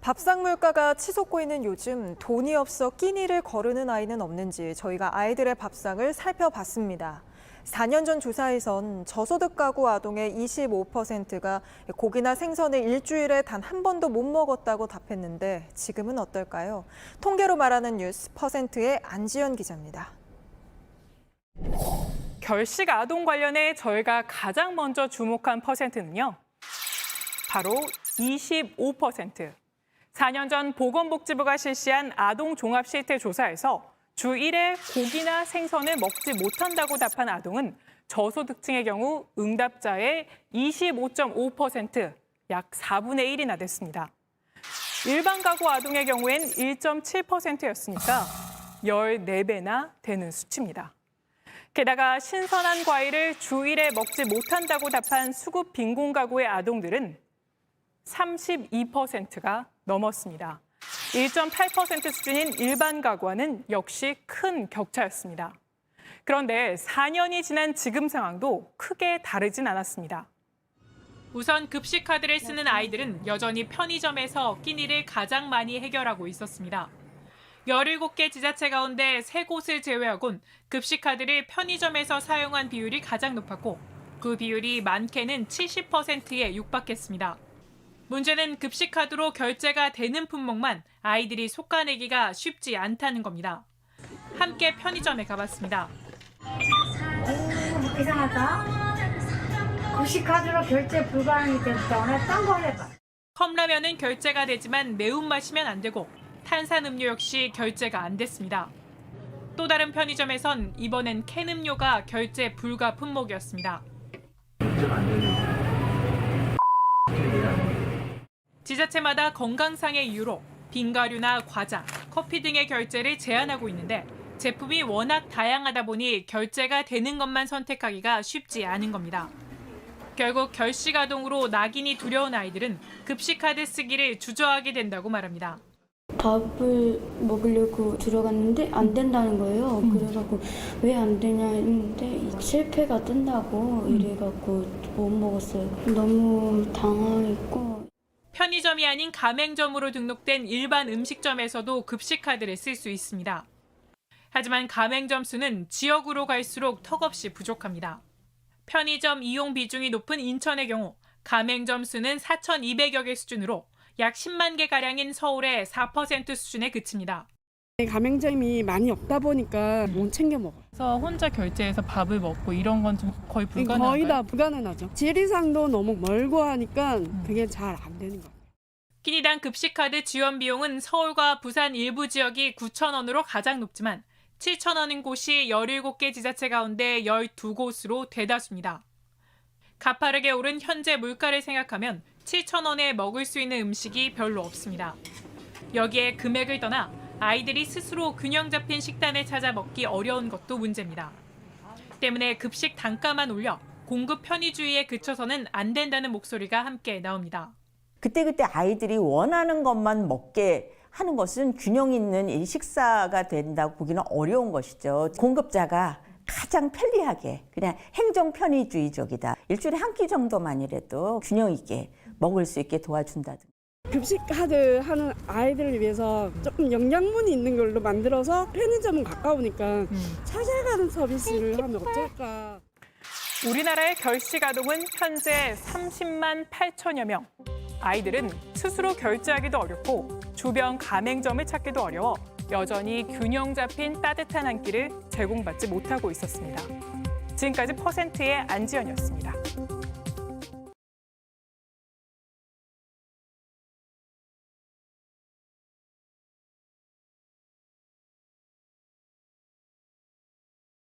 밥상 물가가 치솟고 있는 요즘 돈이 없어 끼니를 거르는 아이는 없는지 저희가 아이들의 밥상을 살펴봤습니다. 4년 전 조사에선 저소득 가구 아동의 25%가 고기나 생선을 일주일에 단 한 번도 못 먹었다고 답했는데 지금은 어떨까요? 통계로 말하는 뉴스 퍼센트의 안지연 기자입니다. 결식 아동 관련해 저희가 가장 먼저 주목한 퍼센트는요. 바로 25%. 4년 전 보건복지부가 실시한 아동 종합 실태 조사에서 주 1회 고기나 생선을 먹지 못한다고 답한 아동은 저소득층의 경우 응답자의 25.5%, 약 4분의 1이나 됐습니다. 일반 가구 아동의 경우엔 1.7%였으니까 14배나 되는 수치입니다. 게다가 신선한 과일을 주 1회 먹지 못한다고 답한 수급 빈곤 가구의 아동들은 32%가 넘었습니다. 1.8% 수준인 일반 가구와는 역시 큰 격차였습니다. 그런데 4년이 지난 지금 상황도 크게 다르진 않았습니다. 우선 급식 카드를 쓰는 아이들은 여전히 편의점에서 끼니를 가장 많이 해결하고 있었습니다. 17개 지자체 가운데 3곳을 제외하곤 급식 카드를 편의점에서 사용한 비율이 가장 높았고 그 비율이 많게는 70%에 육박했습니다. 문제는 급식 카드로 결제가 되는 품목만 아이들이 솎아내기가 쉽지 않다는 겁니다. 함께 편의점에 가봤습니다. 이상하다. 급식 카드로 결제 불가능이 때문에 딴 거 해봐. 컵라면은 결제가 되지만 매운맛이면 안 되고 탄산음료 역시 결제가 안 됐습니다. 또 다른 편의점에선 이번엔 캔음료가 결제 불가 품목이었습니다. 지자체마다 건강상의 이유로 빙가류나 과자, 커피 등의 결제를 제한하고 있는데 제품이 워낙 다양하다 보니 결제가 되는 것만 선택하기가 쉽지 않은 겁니다. 결국 결식 아동으로 낙인이 두려운 아이들은 급식카드 쓰기를 주저하게 된다고 말합니다. 밥을 먹으려고 들어갔는데 안 된다는 거예요. 그래갖고 왜 안 되냐 했는데 실패가 뜬다고 이래갖고 못 먹었어요. 너무 당황했고. 편의점이 아닌 가맹점으로 등록된 일반 음식점에서도 급식카드를 쓸 수 있습니다. 하지만 가맹점 수는 지역으로 갈수록 턱없이 부족합니다. 편의점 이용 비중이 높은 인천의 경우 가맹점 수는 4,200여 개 수준으로 약 10만 개가량인 서울의 4% 수준에 그칩니다. 가맹점이 많이 없다 보니까 못 챙겨 먹어요. 그래서 혼자 결제해서 밥을 먹고 이런 건 좀 거의 불가능한가요? 거의 다 불가능하죠. 지리상도 너무 멀고 하니까 그게 잘 안 되는 거예요. 끼니당 급식카드 지원 비용은 서울과 부산 일부 지역이 9,000원으로 가장 높지만 7,000원인 곳이 17개 지자체 가운데 12곳으로 대다수입니다. 가파르게 오른 현재 물가를 생각하면 7,000원에 먹을 수 있는 음식이 별로 없습니다. 여기에 금액을 떠나 아이들이 스스로 균형 잡힌 식단을 찾아 먹기 어려운 것도 문제입니다. 때문에 급식 단가만 올려 공급 편의주의에 그쳐서는 안 된다는 목소리가 함께 나옵니다. 그때그때 아이들이 원하는 것만 먹게 하는 것은 균형 있는 이 식사가 된다고 보기는 어려운 것이죠. 공급자가 가장 편리하게 그냥 행정 편의주의적이다. 일주일에 한 끼 정도만이라도 균형 있게 먹을 수 있게 도와준다든가. 급식 카드 하는 아이들을 위해서 조금 영양분이 있는 걸로 만들어서 편의점은 가까우니까 찾아가는 서비스를 하면 어떨까. 우리나라의 결식 아동은 현재 30만 8천여 명. 아이들은 스스로 결제하기도 어렵고 주변 가맹점을 찾기도 어려워 여전히 균형 잡힌 따뜻한 한 끼를 제공받지 못하고 있었습니다. 지금까지 퍼센트의 안지연이었습니다.